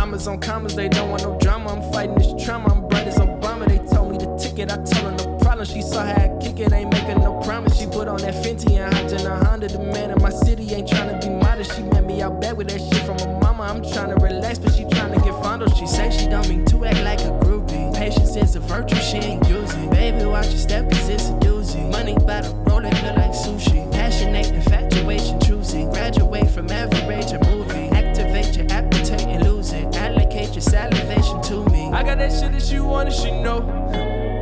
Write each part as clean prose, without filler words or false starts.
commas on commas, they don't want no drama. I'm fighting this trauma, I'm bright as Obama. They told me the ticket, I told her no problem. She saw how I kick it, ain't making no promise. She put on that Fenty and hopped in a Honda. The man in my city ain't tryna be modest. She met me out back with that shit from her mama. I'm tryna relax, but she tryna get fondled. She say she don't mean to act like a groupie. Patience is a virtue, she ain't using. Baby, watch your step, cause it's a doozy. Money by the roll, it feel like sushi. Passionate, infatuation, choosy. Graduate from average, a movie. Activate your appetite and lose it. Allocate your salivation to me. I got that shit that you want and she know.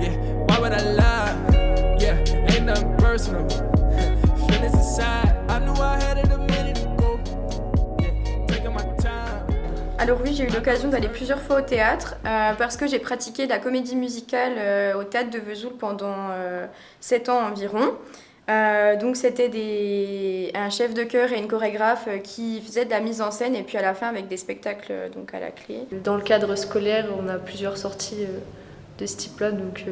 Yeah, why would I lie? Yeah, ain't nothing personal. Feelings aside, I knew I had it a minute ago. Yeah, taking my time. Alors oui, j'ai eu l'occasion d'aller plusieurs fois au théâtre parce que j'ai pratiqué la comédie musicale au théâtre de Vesoul pendant 7 ans environ. Donc c'était un chef de chœur et une chorégraphe qui faisaient de la mise en scène et puis à la fin avec des spectacles donc à la clé. Dans le cadre scolaire, on a plusieurs sorties de ce type-là, donc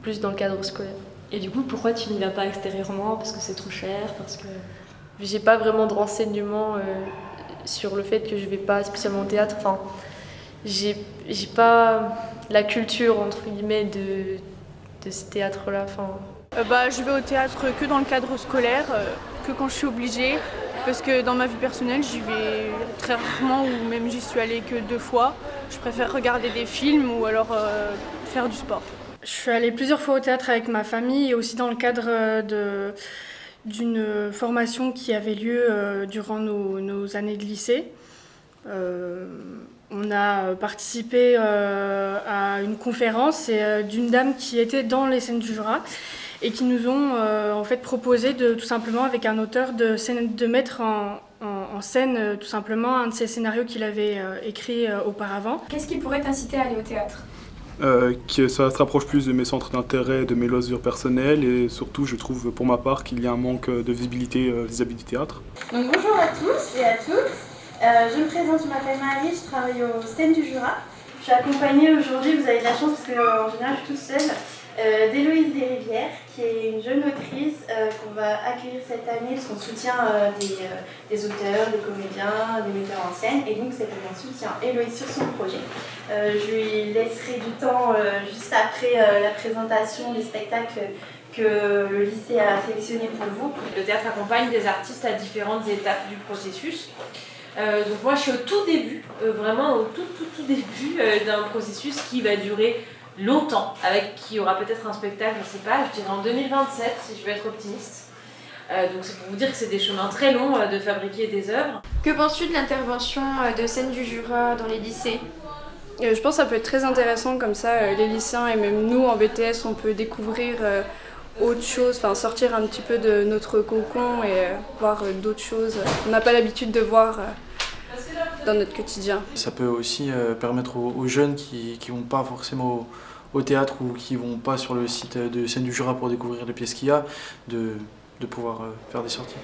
plus dans le cadre scolaire. Et du coup, pourquoi tu n'y vas pas extérieurement? Parce que c'est trop cher, parce que... J'ai pas vraiment de renseignements sur le fait que je vais pas spécialement au théâtre. Enfin, j'ai pas la culture entre guillemets de ce théâtre-là. Enfin... Je vais au théâtre que dans le cadre scolaire, que quand je suis obligée, parce que dans ma vie personnelle, j'y vais très rarement ou même j'y suis allée que 2 fois. Je préfère regarder des films ou alors faire du sport. Je suis allée plusieurs fois au théâtre avec ma famille et aussi dans le cadre d'une formation qui avait lieu durant nos années de lycée. On a participé à une conférence d'une dame qui était dans les scènes du Jura et qui nous ont en fait proposé tout simplement avec un auteur de mettre en scène tout simplement un de ses scénarios qu'il avait écrit auparavant. Qu'est-ce qui pourrait t'inciter à aller au théâtre ? Que ça se rapproche plus de mes centres d'intérêt, de mes loisirs personnels et surtout je trouve pour ma part qu'il y a un manque de visibilité vis-à-vis du théâtre. Donc bonjour à tous et à toutes, je me présente, je m'appelle Marie, je travaille au STEM du Jura. Je suis accompagnée aujourd'hui, vous avez de la chance parce qu'en général je suis toute seule, d'Héloïse Desrivières qui est une jeune autrice qu'on va accueillir cette année parce qu'on soutient des auteurs, des comédiens, des metteurs en scène et donc cette année on soutient Héloïse sur son projet. Je lui laisserai du temps juste après la présentation des spectacles que le lycée a sélectionné pour vous. Le théâtre accompagne des artistes à différentes étapes du processus. Donc moi je suis au tout début, vraiment au tout début d'un processus qui va durer longtemps, qui y aura peut-être un spectacle, je ne sais pas, je dirais en 2027 si je veux être optimiste. Donc c'est pour vous dire que c'est des chemins très longs de fabriquer des œuvres. Que penses-tu de l'intervention de scène du Jura dans les lycées ? Je pense que ça peut être très intéressant comme ça, les lycéens et même nous en BTS on peut découvrir autre chose, enfin sortir un petit peu de notre cocon et voir d'autres choses. On n'a pas l'habitude de voir dans notre quotidien. Ça peut aussi permettre aux jeunes qui vont pas forcément au théâtre ou qui vont pas sur le site de Scène du Jura pour découvrir les pièces qu'il y a, de pouvoir faire des sorties.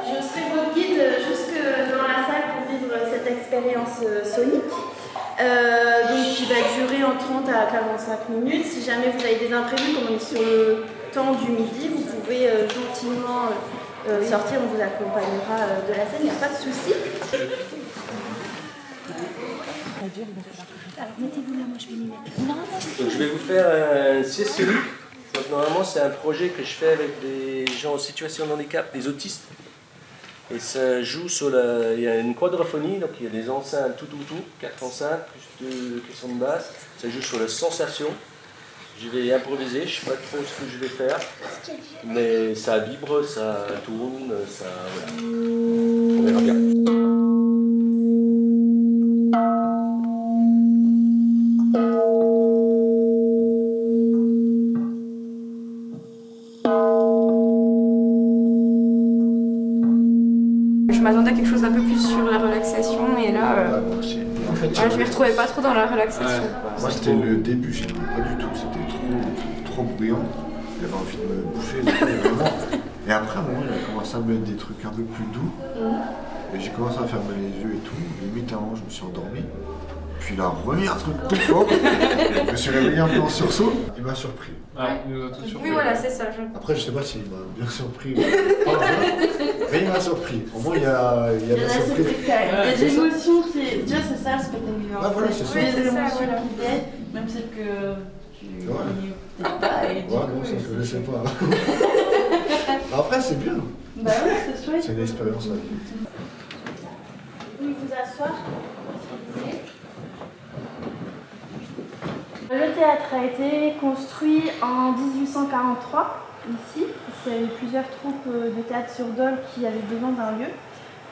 Je serai votre guide jusque dans la salle pour vivre cette expérience sonique. Donc qui va durer en 30 à 45 minutes. Si jamais vous avez des imprévus, comme on est sur le temps du midi, vous pouvez gentiment sortir, on vous accompagnera de la scène, il n'y a pas de souci. Alors mettez-vous là, moi je vais m'y mettre. Donc je vais vous faire un CCU. Donc normalement c'est un projet que je fais avec des gens en situation de handicap, des autistes. Et ça joue sur il y a une quadrophonie, donc il y a des enceintes tout, 4 enceintes, plus 2 caissons de basse. Ça joue sur la sensation. Je vais improviser, je ne sais pas trop ce que je vais faire, mais ça vibre, ça tourne, ça... Voilà. On verra bien. Je m'attendais à quelque chose d'un peu plus sur la relaxation et là, je m'y retrouvais pas trop dans la relaxation. Moi c'était le début, j'aimais pas du tout, c'était trop bruyant. J'avais envie de me bouffer les pieds, vraiment. Et après à un moment j'ai commencé à me mettre des trucs un peu plus doux. Et j'ai commencé à fermer les yeux et tout. Limite à un moment je me suis endormi. Puis il a remis un truc tout fort. Je me suis réveillé un peu en sursaut. Il m'a surpris. Il nous a tous surpris. Oui, voilà, c'est ça. Après, je sais pas s'il m'a bien surpris. Mais il m'a surpris. Au moins, il y a la surprise. Il y a des émotions qui. Déjà, c'est ça le spectacle vivant. Ah, voilà, c'est ça. Les émotions qui viennent, même celles que tu connais peut-être pas. Et non, ça, je ne sais pas. Après, c'est bien. Bah ouais, c'est chouette. C'est une expérience à vivre. Vous vous asseoir. Le théâtre a été construit en 1843, ici, parce qu'il y avait plusieurs troupes de théâtre sur Dole qui avaient besoin d'un lieu.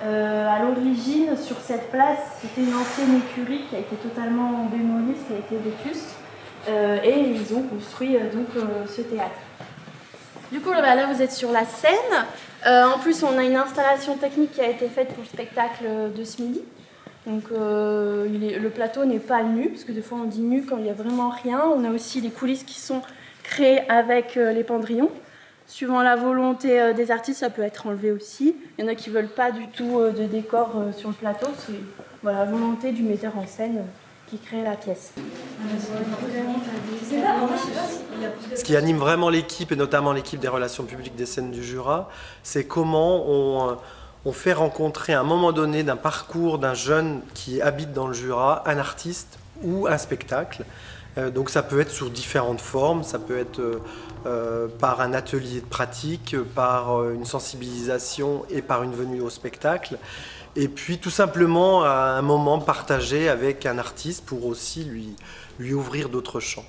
À l'origine, sur cette place, c'était une ancienne écurie qui a été totalement démolie, qui a été vétuste, et ils ont construit donc ce théâtre. Du coup, là, vous êtes sur la scène. En plus, on a une installation technique qui a été faite pour le spectacle de ce midi. Donc le plateau n'est pas nu, parce que des fois on dit nu quand il n'y a vraiment rien. On a aussi les coulisses qui sont créées avec les pendrillons. Suivant la volonté des artistes, ça peut être enlevé aussi. Il y en a qui ne veulent pas du tout de décor sur le plateau. C'est la volonté du metteur en scène qui crée la pièce. Ce qui anime vraiment l'équipe, et notamment l'équipe des relations publiques des Scènes du Jura, c'est comment on fait rencontrer à un moment donné d'un parcours d'un jeune qui habite dans le Jura, un artiste ou un spectacle. Donc ça peut être sous différentes formes, ça peut être par un atelier de pratique, par une sensibilisation et par une venue au spectacle. Et puis tout simplement à un moment partagé avec un artiste pour aussi lui ouvrir d'autres champs.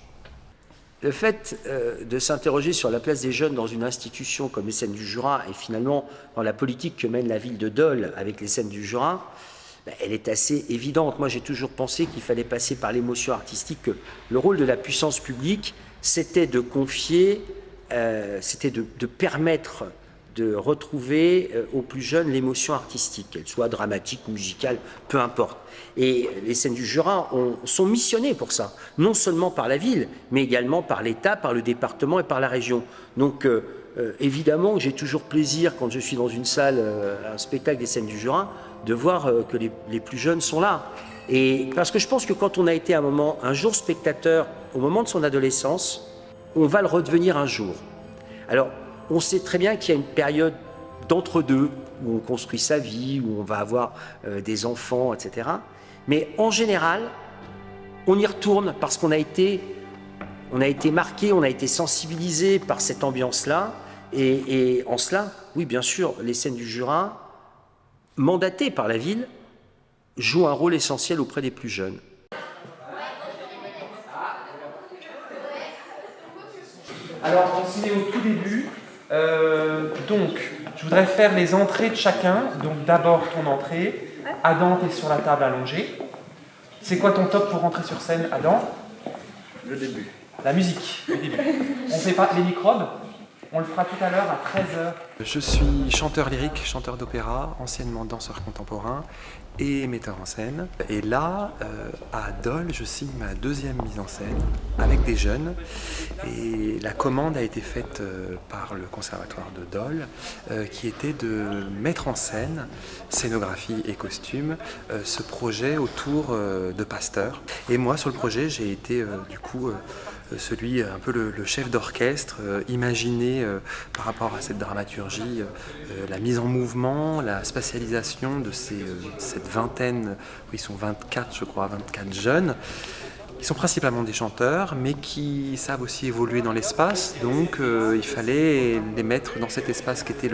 Le fait de s'interroger sur la place des jeunes dans une institution comme les Scènes du Jura et finalement dans la politique que mène la ville de Dole avec les Scènes du Jura, elle est assez évidente. Moi j'ai toujours pensé qu'il fallait passer par l'émotion artistique, que le rôle de la puissance publique c'était de confier, c'était de permettre de retrouver aux plus jeunes l'émotion artistique, qu'elle soit dramatique, musicale, peu importe. Et les Scènes du Jura sont missionnées pour ça, non seulement par la ville, mais également par l'État, par le département et par la région. Donc évidemment, j'ai toujours plaisir quand je suis dans une salle, un spectacle des Scènes du Jura, de voir que les plus jeunes sont là. Et parce que je pense que quand on a été un jour spectateur, au moment de son adolescence, on va le redevenir un jour. Alors, on sait très bien qu'il y a une période d'entre-deux, où on construit sa vie, où on va avoir des enfants, etc. Mais en général, on y retourne parce qu'on a été marqué, on a été sensibilisé par cette ambiance-là. Et en cela, oui, bien sûr, les Scènes du Jura, mandatées par la ville, jouent un rôle essentiel auprès des plus jeunes. Alors, on s'y est au tout début. Donc, je voudrais faire les entrées de chacun. Donc, d'abord ton entrée. Adam, tu es sur la table allongée. C'est quoi ton top pour rentrer sur scène, Adam? Le début. La musique, le début. On fait pas les microbes. On le fera tout à l'heure à 13h. Je suis chanteur lyrique, chanteur d'opéra, anciennement danseur contemporain et metteur en scène. Et là, à Dole, je signe ma deuxième mise en scène avec des jeunes. Et la commande a été faite par le conservatoire de Dole, qui était de mettre en scène, scénographie et costume, ce projet autour de Pasteur. Et moi, sur le projet, j'ai été du coup celui, un peu le chef d'orchestre, imaginé par rapport à cette dramaturgie, la mise en mouvement, la spatialisation de cette vingtaine, ils sont 24 je crois, 24 jeunes. Ils sont principalement des chanteurs, mais qui savent aussi évoluer dans l'espace, donc il fallait les mettre dans cet espace qui était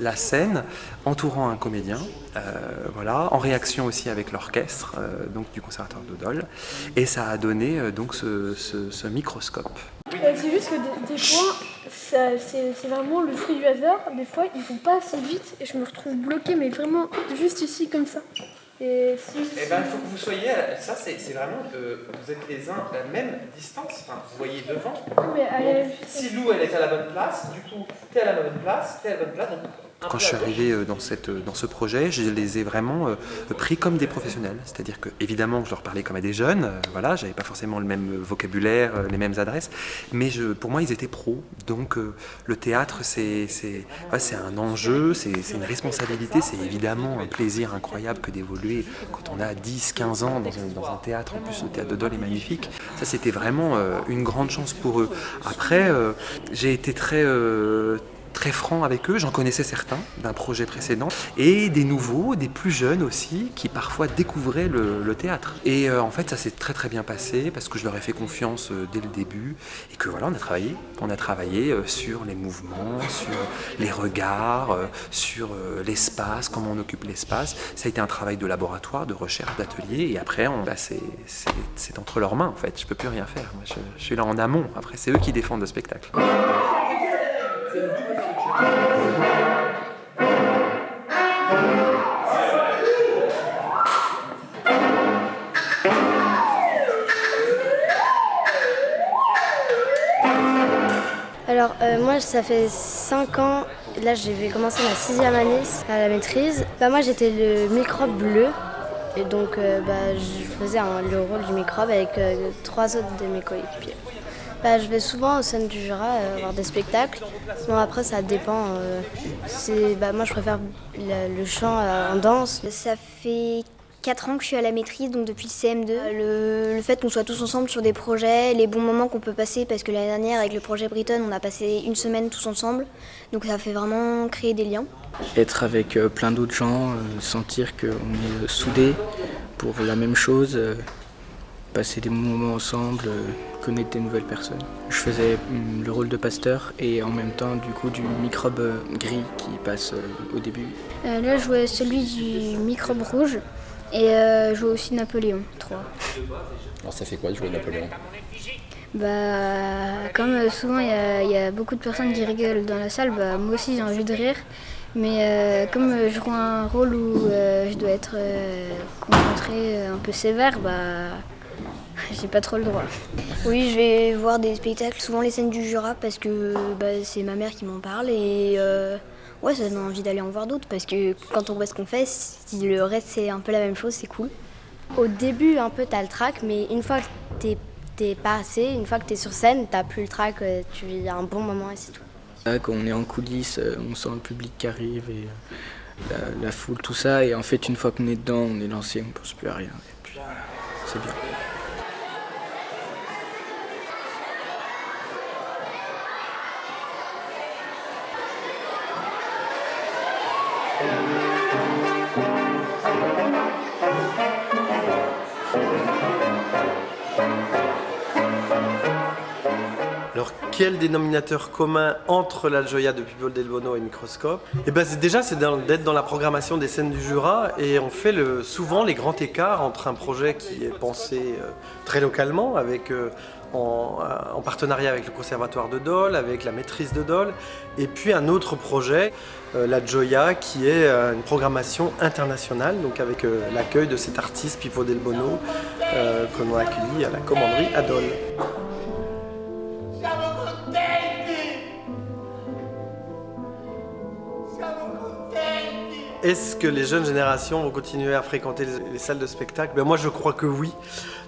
la scène, entourant un comédien, voilà, en réaction aussi avec l'orchestre donc du conservatoire de Dole, et ça a donné donc ce microscope. C'est juste que des fois, c'est vraiment le fruit du hasard. Des fois, ils vont pas assez vite et je me retrouve bloquée, mais vraiment juste ici comme ça. Et il faut que vous soyez, ça c'est vraiment, vous êtes les uns à la même distance, enfin, vous voyez devant. Mais donc, si Lou elle est à la bonne place, du coup, t'es à la bonne place, t'es à la bonne place, donc Quand je suis arrivé dans ce projet, je les ai vraiment pris comme des professionnels. C'est-à-dire que, évidemment, je leur parlais comme à des jeunes. Voilà, j'avais pas forcément le même vocabulaire, les mêmes adresses. Mais pour moi, ils étaient pros. Donc, le théâtre, c'est un enjeu, c'est une responsabilité. C'est évidemment un plaisir incroyable que d'évoluer quand on a 10, 15 ans dans un théâtre. En plus, le théâtre de Dole est magnifique. Ça, c'était vraiment une grande chance pour eux. Après, j'ai été très franc avec eux, j'en connaissais certains d'un projet précédent et des nouveaux, des plus jeunes aussi qui parfois découvraient le théâtre. Et en fait ça s'est très très bien passé parce que je leur ai fait confiance dès le début et que voilà, on a travaillé sur les mouvements, sur les regards, sur l'espace, comment on occupe l'espace. Ça a été un travail de laboratoire, de recherche, d'atelier et après c'est entre leurs mains en fait, je peux plus rien faire. Moi, je suis là en amont, après c'est eux qui défendent le spectacle. Alors moi ça fait 5 ans, là je vais commencer ma 6e année à la maîtrise. Moi j'étais le microbe bleu et donc je faisais le rôle du microbe avec 3 autres de mes coéquipiers. Je vais souvent au Scènes du Jura voir des spectacles. Bon, après, ça dépend. Moi, je préfère le chant en danse. Ça fait 4 ans que je suis à la maîtrise, donc depuis le CM2. Le fait qu'on soit tous ensemble sur des projets, les bons moments qu'on peut passer, parce que l'année dernière, avec le projet Brighton, on a passé une semaine tous ensemble. Donc ça fait vraiment créer des liens. Être avec plein d'autres gens, sentir qu'on est soudés pour la même chose, passer des moments ensemble, connaître des nouvelles personnes. Je faisais le rôle de pasteur et en même temps du microbe gris qui passe au début. Là je jouais celui du microbe rouge et je jouais aussi Napoléon 3. Alors ça fait quoi de jouer Napoléon ? Comme souvent il y a beaucoup de personnes qui rigolent dans la salle, moi aussi j'ai envie de rire. Mais comme je joue un rôle où je dois être concentrée, un peu sévère, j'ai pas trop le droit. Oui, je vais voir des spectacles, souvent les Scènes du Jura, parce que c'est ma mère qui m'en parle et ça donne envie d'aller en voir d'autres parce que quand on voit ce qu'on fait, si le reste c'est un peu la même chose, c'est cool. Au début, un peu t'as le trac, mais une fois que t'es passé, une fois que t'es sur scène, t'as plus le trac, tu vis un bon moment et c'est tout. Quand on est en coulisses, on sent le public qui arrive et la foule, tout ça, et en fait une fois qu'on est dedans, on est lancé, on ne pense plus à rien et puis c'est bien. Alors, quel dénominateur commun entre la Gioia de Pippo del Bono et Microscope ? C'est d'être dans la programmation des Scènes du Jura et on fait souvent les grands écarts entre un projet qui est pensé très localement, en partenariat avec le Conservatoire de Dole, avec la maîtrise de Dole, et puis un autre projet, la Gioia, qui est une programmation internationale, donc avec l'accueil de cet artiste Pippo del Bono que l'on a accueilli à la commanderie à Dole. Est-ce que les jeunes générations vont continuer à fréquenter les salles de spectacle ? Moi je crois que oui,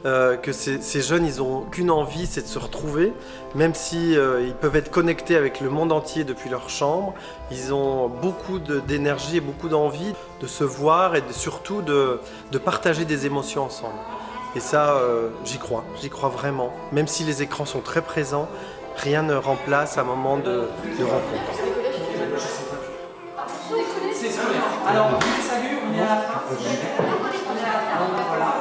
que ces jeunes ils n'ont qu'une envie, c'est de se retrouver, même si ils peuvent être connectés avec le monde entier depuis leur chambre, ils ont beaucoup d'énergie et beaucoup d'envie de se voir et surtout de partager des émotions ensemble. Et ça, j'y crois vraiment. Même si les écrans sont très présents, rien ne remplace un moment de rencontre. C'est scolaire. Alors, salut, on est à la fin. Voilà.